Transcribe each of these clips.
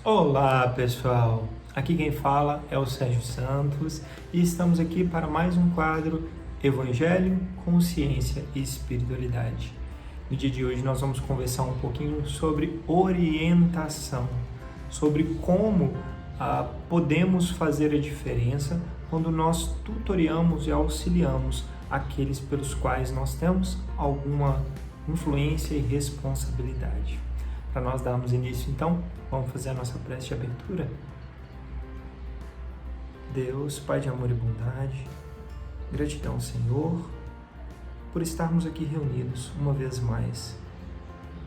Olá, pessoal! Aqui quem fala é o Sérgio Santos e estamos aqui para mais um quadro Evangelho, Consciência e Espiritualidade. No dia de hoje nós vamos conversar um pouquinho sobre orientação, sobre como podemos fazer a diferença quando nós tutoriamos e auxiliamos aqueles pelos quais nós temos alguma influência e responsabilidade. Para nós darmos início, então, vamos fazer a nossa prece de abertura? Deus, Pai de amor e bondade, gratidão, Senhor, por estarmos aqui reunidos uma vez mais,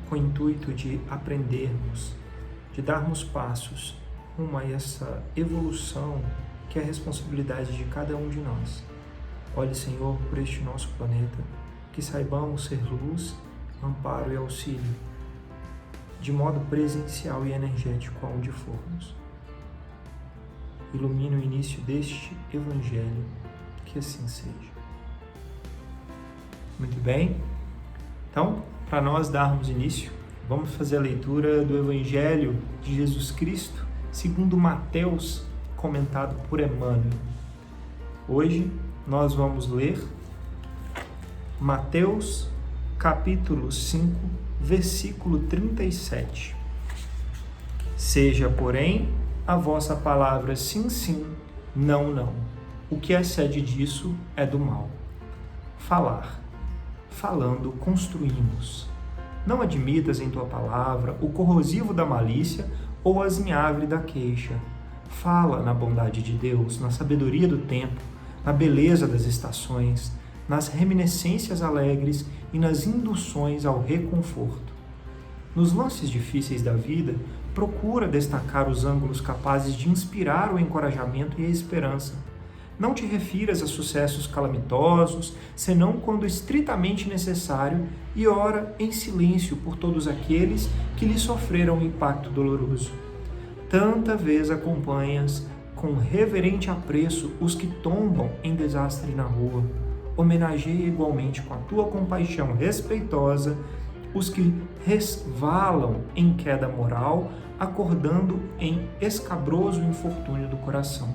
com o intuito de aprendermos, de darmos passos rumo a essa evolução que é a responsabilidade de cada um de nós. Olhe, Senhor, por este nosso planeta, que saibamos ser luz, amparo e auxílio, de modo presencial e energético aonde formos. Ilumine o início deste Evangelho, que assim seja. Muito bem, então, para nós darmos início, vamos fazer a leitura do Evangelho de Jesus Cristo, segundo Mateus, comentado por Emmanuel. Hoje nós vamos ler Mateus, capítulo 5, versículo 37. Seja, porém, a vossa palavra sim, sim, não, não. O que excede disso é do mal. Falar. Falando, construímos. Não admitas em tua palavra o corrosivo da malícia ou a azinhavre da queixa. Fala na bondade de Deus, na sabedoria do tempo, na beleza das estações, nas reminiscências alegres e nas induções ao reconforto. Nos lances difíceis da vida, procura destacar os ângulos capazes de inspirar o encorajamento e a esperança. Não te refiras a sucessos calamitosos, senão quando estritamente necessário, e ora em silêncio por todos aqueles que lhe sofreram um impacto doloroso. Tanta vez acompanhas com reverente apreço os que tombam em desastre na rua. Homenageia igualmente com a tua compaixão respeitosa os que resvalam em queda moral, acordando em escabroso infortúnio do coração.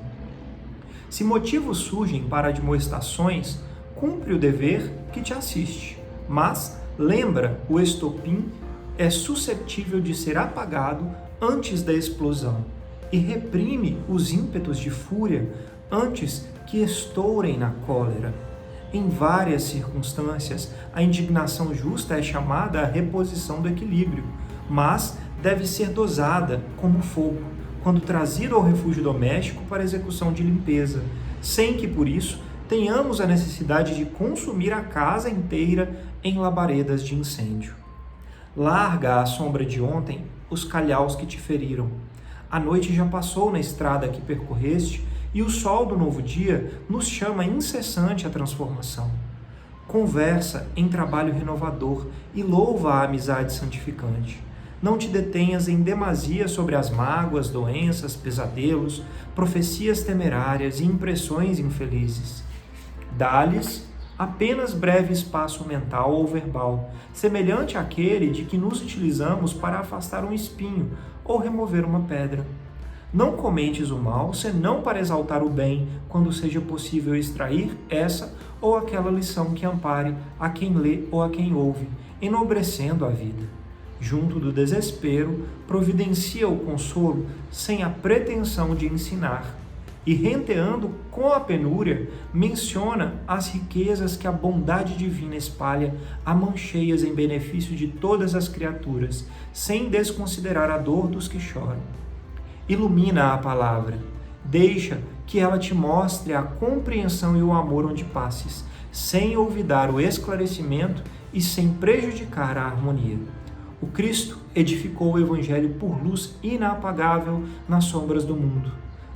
Se motivos surgem para admoestações, cumpre o dever que te assiste, mas lembra, o estopim é suscetível de ser apagado antes da explosão e reprime os ímpetos de fúria antes que estourem na cólera. Em várias circunstâncias, a indignação justa é chamada à reposição do equilíbrio, mas deve ser dosada como fogo, quando trazido ao refúgio doméstico para execução de limpeza, sem que, por isso, tenhamos a necessidade de consumir a casa inteira em labaredas de incêndio. Larga à sombra de ontem os calhaus que te feriram. A noite já passou na estrada que percorreste, e o sol do novo dia nos chama incessante à transformação. Conversa em trabalho renovador e louva a amizade santificante. Não te detenhas em demasia sobre as mágoas, doenças, pesadelos, profecias temerárias e impressões infelizes. Dá-lhes apenas breve espaço mental ou verbal, semelhante àquele de que nos utilizamos para afastar um espinho ou remover uma pedra. Não comentes o mal, senão para exaltar o bem, quando seja possível extrair essa ou aquela lição que ampare a quem lê ou a quem ouve, enobrecendo a vida. Junto do desespero, providencia o consolo sem a pretensão de ensinar. E renteando com a penúria, menciona as riquezas que a bondade divina espalha a mancheias em benefício de todas as criaturas, sem desconsiderar a dor dos que choram. Ilumina a palavra, deixa que ela te mostre a compreensão e o amor onde passes, sem olvidar o esclarecimento e sem prejudicar a harmonia. O Cristo edificou o Evangelho por luz inapagável nas sombras do mundo,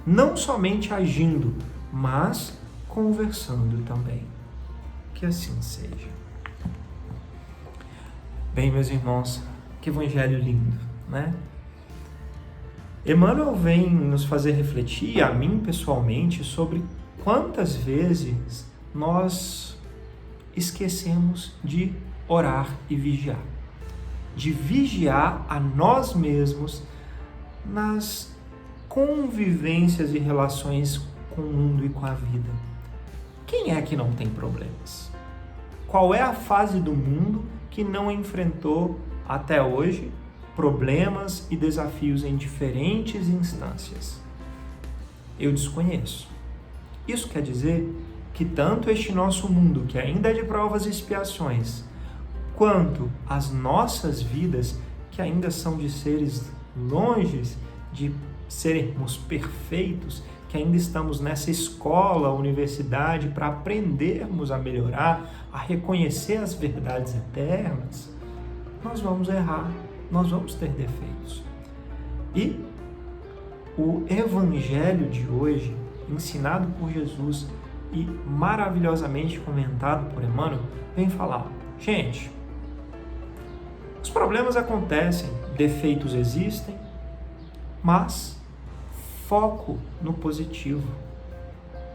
não somente agindo, mas conversando também. Que assim seja. Bem, meus irmãos, que Evangelho lindo, né? Emmanuel vem nos fazer refletir, a mim pessoalmente, sobre quantas vezes nós esquecemos de orar e vigiar. De vigiar a nós mesmos nas convivências e relações com o mundo e com a vida. Quem é que não tem problemas? Qual é a fase do mundo que não enfrentou até hoje problemas e desafios em diferentes instâncias? Eu desconheço. Isso quer dizer que tanto este nosso mundo, que ainda é de provas e expiações, quanto as nossas vidas, que ainda são de seres longe de sermos perfeitos, que ainda estamos nessa escola, universidade, para aprendermos a melhorar, a reconhecer as verdades eternas, nós vamos errar, nós vamos ter defeitos. E o Evangelho de hoje, ensinado por Jesus e maravilhosamente comentado por Emmanuel, vem falar: gente, os problemas acontecem, defeitos existem, mas foco no positivo.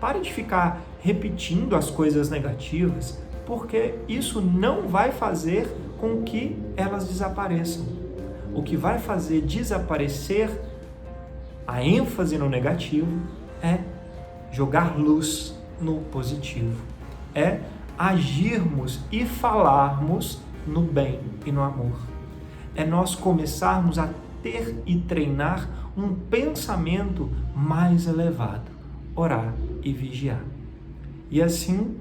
Pare de ficar repetindo as coisas negativas, porque isso não vai fazer com que elas desapareçam. O que vai fazer desaparecer a ênfase no negativo é jogar luz no positivo, é agirmos e falarmos no bem e no amor. É nós começarmos a ter e treinar um pensamento mais elevado, orar e vigiar. E assim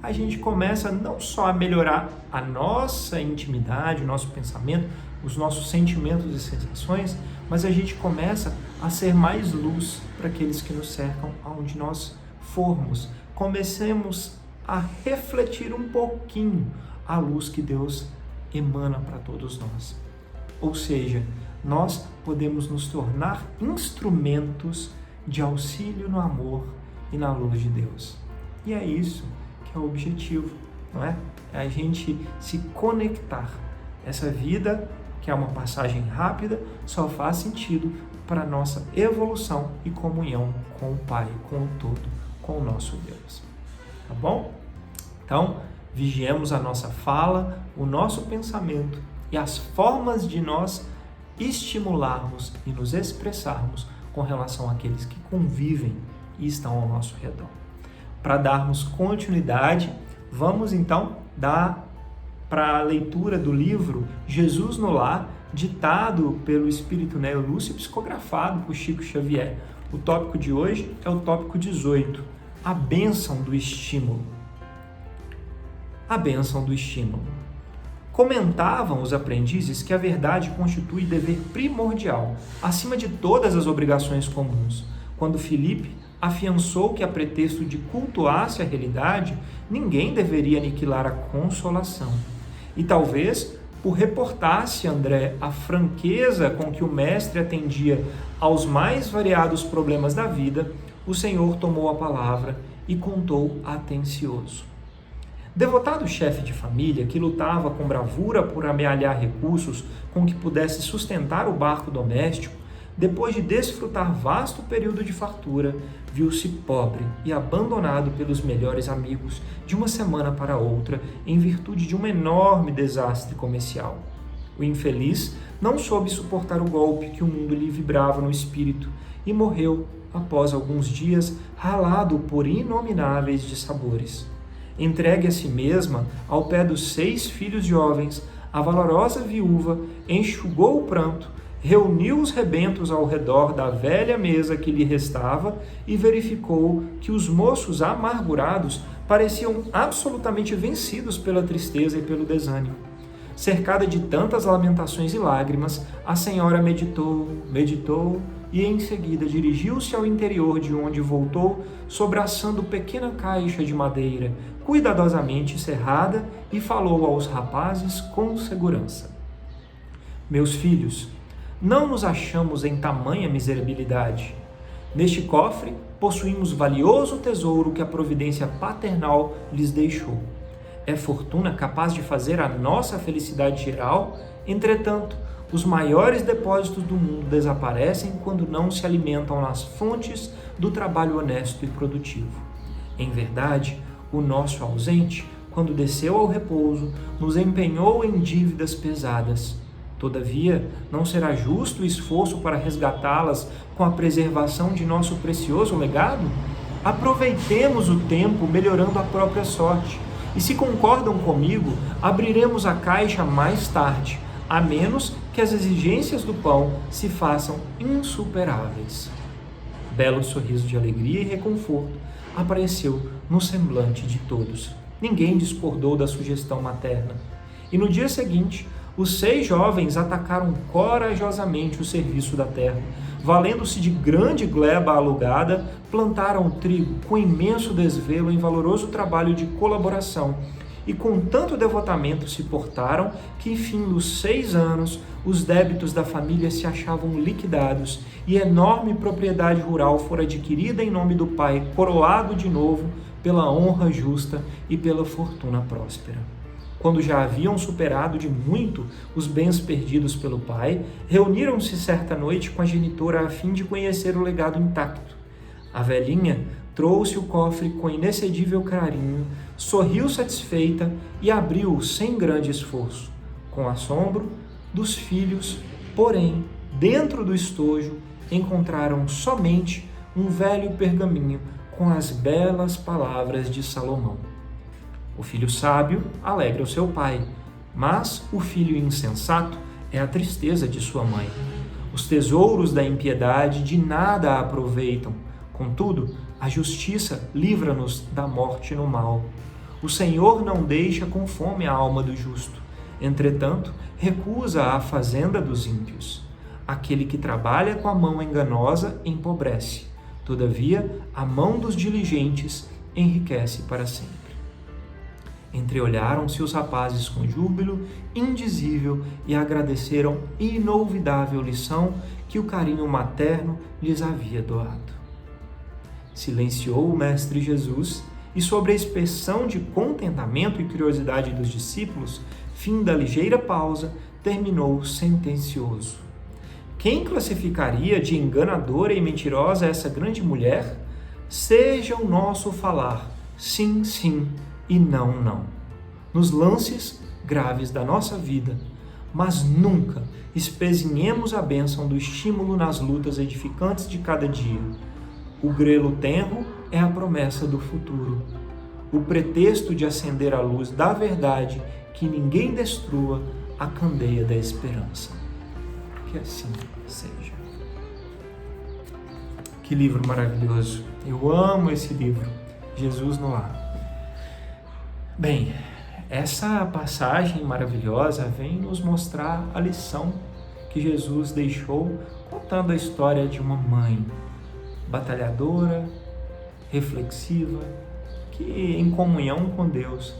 a gente começa não só a melhorar a nossa intimidade, o nosso pensamento, os nossos sentimentos e sensações, mas a gente começa a ser mais luz para aqueles que nos cercam, aonde nós formos. Comecemos a refletir um pouquinho a luz que Deus emana para todos nós. Ou seja, nós podemos nos tornar instrumentos de auxílio no amor e na luz de Deus. E é isso que é o objetivo, não é? É a gente se conectar. Essa vida, que é uma passagem rápida, só faz sentido para a nossa evolução e comunhão com o Pai, com o todo, com o nosso Deus. Tá bom? Então, vigiemos a nossa fala, o nosso pensamento e as formas de nós estimularmos e nos expressarmos com relação àqueles que convivem e estão ao nosso redor. Para darmos continuidade, vamos então dar para a leitura do livro Jesus no Lar, ditado pelo Espírito Nélio Lúcio e psicografado por Chico Xavier. O tópico de hoje é o tópico 18, a bênção do estímulo. A bênção do estímulo. Comentavam os aprendizes que a verdade constitui dever primordial, acima de todas as obrigações comuns, quando Filipe afiançou que, a pretexto de cultuar-se a realidade, ninguém deveria aniquilar a consolação. E talvez, por reportar-se André a franqueza com que o mestre atendia aos mais variados problemas da vida, o Senhor tomou a palavra e contou atencioso. Devotado chefe de família, que lutava com bravura por amealhar recursos com que pudesse sustentar o barco doméstico, depois de desfrutar vasto período de fartura, viu-se pobre e abandonado pelos melhores amigos de uma semana para outra, em virtude de um enorme desastre comercial. O infeliz não soube suportar o golpe que o mundo lhe vibrava no espírito e morreu, após alguns dias, ralado por inomináveis dissabores. Entregue a si mesma ao pé dos 6 filhos jovens, a valorosa viúva enxugou o pranto, reuniu os rebentos ao redor da velha mesa que lhe restava e verificou que os moços amargurados pareciam absolutamente vencidos pela tristeza e pelo desânimo. Cercada de tantas lamentações e lágrimas, a senhora meditou e em seguida dirigiu-se ao interior, de onde voltou sobraçando pequena caixa de madeira, cuidadosamente cerrada, e falou aos rapazes com segurança: meus filhos, não nos achamos em tamanha miserabilidade. Neste cofre possuímos valioso tesouro que a providência paternal lhes deixou. É fortuna capaz de fazer a nossa felicidade geral, entretanto, os maiores depósitos do mundo desaparecem quando não se alimentam nas fontes do trabalho honesto e produtivo. Em verdade, o nosso ausente, quando desceu ao repouso, nos empenhou em dívidas pesadas. Todavia, não será justo o esforço para resgatá-las com a preservação de nosso precioso legado? Aproveitemos o tempo melhorando a própria sorte. E se concordam comigo, abriremos a caixa mais tarde, a menos que as exigências do pão se façam insuperáveis. Belo sorriso de alegria e reconforto apareceu no semblante de todos. Ninguém discordou da sugestão materna. E no dia seguinte, os 6 jovens atacaram corajosamente o serviço da terra. Valendo-se de grande gleba alugada, plantaram o trigo com imenso desvelo em valoroso trabalho de colaboração. E com tanto devotamento se portaram que, fim dos 6 anos, os débitos da família se achavam liquidados e enorme propriedade rural fora adquirida em nome do pai, coroado de novo pela honra justa e pela fortuna próspera. Quando já haviam superado de muito os bens perdidos pelo pai, reuniram-se certa noite com a genitora a fim de conhecer o legado intacto. A velhinha trouxe o cofre com inexcedível carinho, sorriu satisfeita e abriu-o sem grande esforço. Com assombro dos filhos, porém, dentro do estojo, encontraram somente um velho pergaminho com as belas palavras de Salomão. O filho sábio alegra o seu pai, mas o filho insensato é a tristeza de sua mãe. Os tesouros da impiedade de nada a aproveitam. Contudo, a justiça livra-nos da morte no mal. O Senhor não deixa com fome a alma do justo. Entretanto, recusa a fazenda dos ímpios. Aquele que trabalha com a mão enganosa empobrece. Todavia, a mão dos diligentes enriquece para sempre. Entreolharam-se os rapazes com júbilo indizível e agradeceram inolvidável lição que o carinho materno lhes havia doado. Silenciou o Mestre Jesus e, sobre a expressão de contentamento e curiosidade dos discípulos, fim da ligeira pausa, terminou sentencioso. Quem classificaria de enganadora e mentirosa essa grande mulher? Seja o nosso falar sim, sim e não, não, nos lances graves da nossa vida, mas nunca espezinhemos a bênção do estímulo nas lutas edificantes de cada dia. O grelo tenro é a promessa do futuro, o pretexto de acender a luz da verdade, que ninguém destrua a candeia da esperança. Que assim seja. Que livro maravilhoso! Eu amo esse livro, Jesus no Lar. Bem, essa passagem maravilhosa vem nos mostrar a lição que Jesus deixou, contando a história de uma mãe batalhadora, reflexiva, que em comunhão com Deus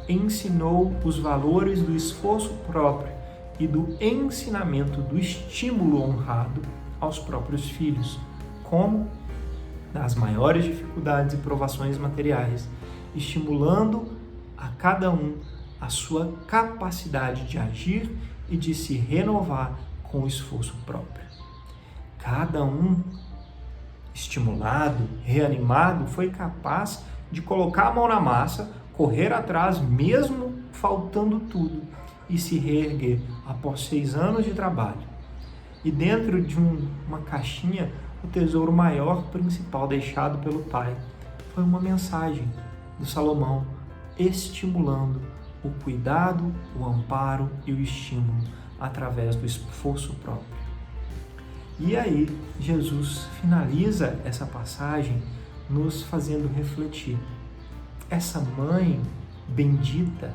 ensinou os valores do esforço próprio e do ensinamento do estímulo honrado aos próprios filhos, como nas maiores dificuldades e provações materiais, estimulando a cada um a sua capacidade de agir e de se renovar com o esforço próprio. Cada um, estimulado, reanimado, foi capaz de colocar a mão na massa, correr atrás mesmo faltando tudo e se reerguer após 6 anos de trabalho. E dentro de uma caixinha, o tesouro maior principal deixado pelo pai foi uma mensagem do Salomão, estimulando o cuidado, o amparo e o estímulo através do esforço próprio. E aí, Jesus finaliza essa passagem nos fazendo refletir. Essa mãe bendita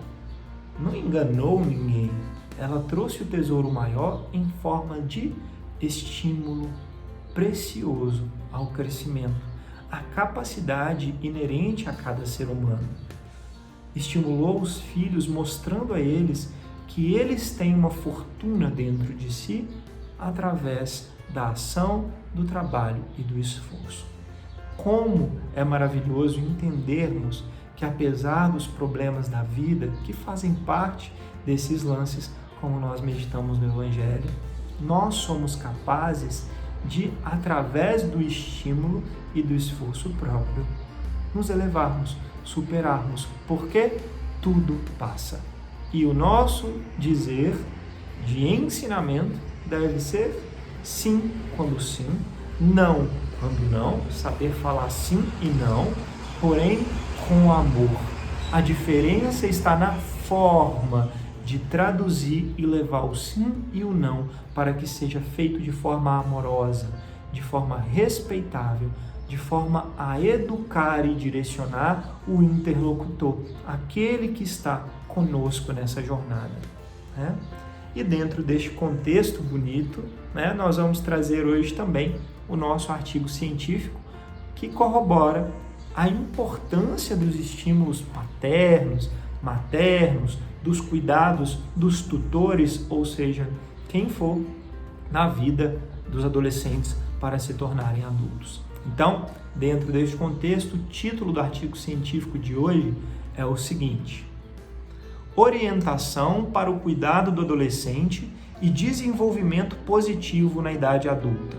não enganou ninguém. Ela trouxe o tesouro maior em forma de estímulo precioso ao crescimento, a capacidade inerente a cada ser humano. Estimulou os filhos, mostrando a eles que eles têm uma fortuna dentro de si através da ação, do trabalho e do esforço. Como é maravilhoso entendermos que, apesar dos problemas da vida, que fazem parte desses lances, como nós meditamos no Evangelho, nós somos capazes de, através do estímulo e do esforço próprio, nos elevarmos, superarmos, porque tudo passa. E o nosso dizer de ensinamento deve ser sim quando sim, não quando não, saber falar sim e não, porém com amor. A diferença está na forma de traduzir e levar o sim e o não para que seja feito de forma amorosa, de forma respeitável, de forma a educar e direcionar o interlocutor, aquele que está conosco nessa jornada, né? E dentro deste contexto bonito, né, nós vamos trazer hoje também o nosso artigo científico que corrobora a importância dos estímulos paternos, maternos, dos cuidados dos tutores, ou seja, quem for na vida dos adolescentes para se tornarem adultos. Então, dentro deste contexto, o título do artigo científico de hoje é o seguinte: Orientação para o cuidado do adolescente e desenvolvimento positivo na idade adulta.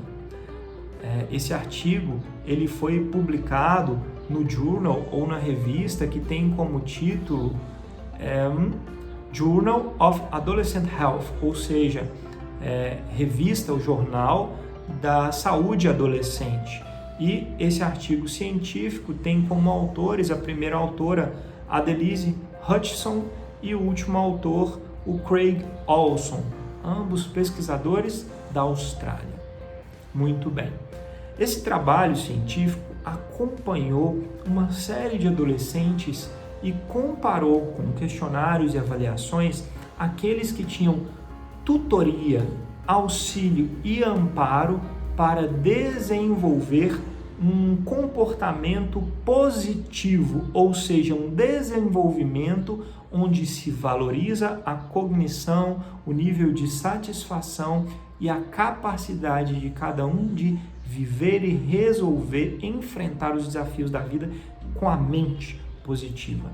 Esse artigo ele foi publicado no journal ou na revista que tem como título Journal of Adolescent Health, ou seja, revista ou jornal da saúde adolescente. E esse artigo científico tem como autores a primeira autora, Adelise Hutchinson, e o último autor, o Craig Olson, ambos pesquisadores da Austrália. Muito bem. Esse trabalho científico acompanhou uma série de adolescentes e comparou com questionários e avaliações aqueles que tinham tutoria, auxílio e amparo para desenvolver um comportamento positivo, ou seja, um desenvolvimento onde se valoriza a cognição, o nível de satisfação e a capacidade de cada um de viver e resolver, enfrentar os desafios da vida com a mente positiva.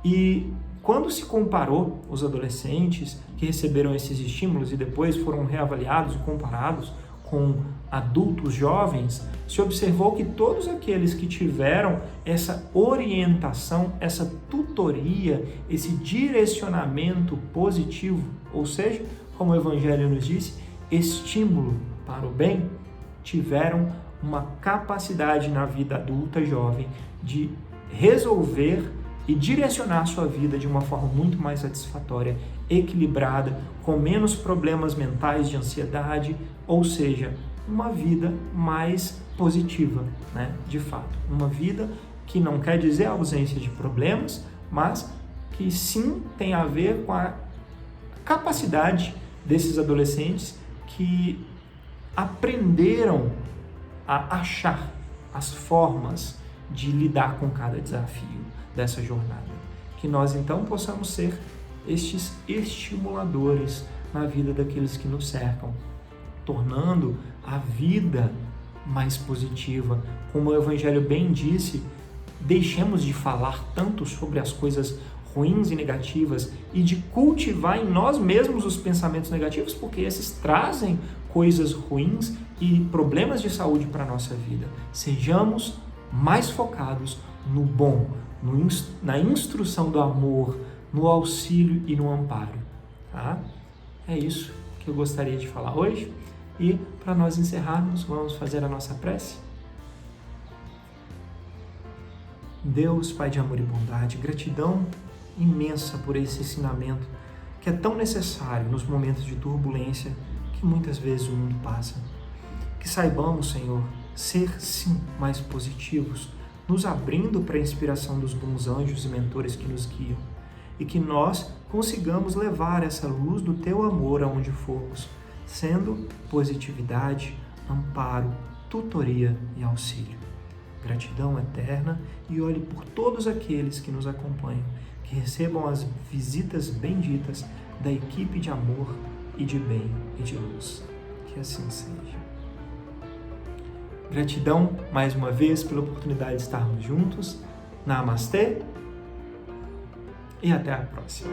E quando se comparou os adolescentes que receberam esses estímulos e depois foram reavaliados e comparados com adultos jovens, se observou que todos aqueles que tiveram essa orientação, essa tutoria, esse direcionamento positivo, ou seja, como o Evangelho nos disse, estímulo para o bem, tiveram uma capacidade na vida adulta jovem de resolver e direcionar sua vida de uma forma muito mais satisfatória, equilibrada, com menos problemas mentais de ansiedade, ou seja, uma vida mais positiva, né? De fato, uma vida que não quer dizer ausência de problemas, mas que sim tem a ver com a capacidade desses adolescentes que aprenderam a achar as formas de lidar com cada desafio dessa jornada. Que nós então possamos ser estes estimuladores na vida daqueles que nos cercam, tornando a vida mais positiva. Como o Evangelho bem disse, deixemos de falar tanto sobre as coisas ruins e negativas e de cultivar em nós mesmos os pensamentos negativos, porque esses trazem coisas ruins e problemas de saúde para a nossa vida. Sejamos mais focados no bom, na instrução do amor, no auxílio e no amparo. Tá? É isso que eu gostaria de falar hoje. E para nós encerrarmos, vamos fazer a nossa prece. Deus, Pai de amor e bondade, gratidão imensa por esse ensinamento que é tão necessário nos momentos de turbulência que muitas vezes o mundo passa. Que saibamos, Senhor, ser sim mais positivos, nos abrindo para a inspiração dos bons anjos e mentores que nos guiam, e que nós consigamos levar essa luz do Teu amor aonde formos, sendo positividade, amparo, tutoria e auxílio. Gratidão eterna e olhe por todos aqueles que nos acompanham, que recebam as visitas benditas da equipe de amor e de bem e de luz. Que assim seja. Gratidão mais uma vez pela oportunidade de estarmos juntos. Namastê e até a próxima.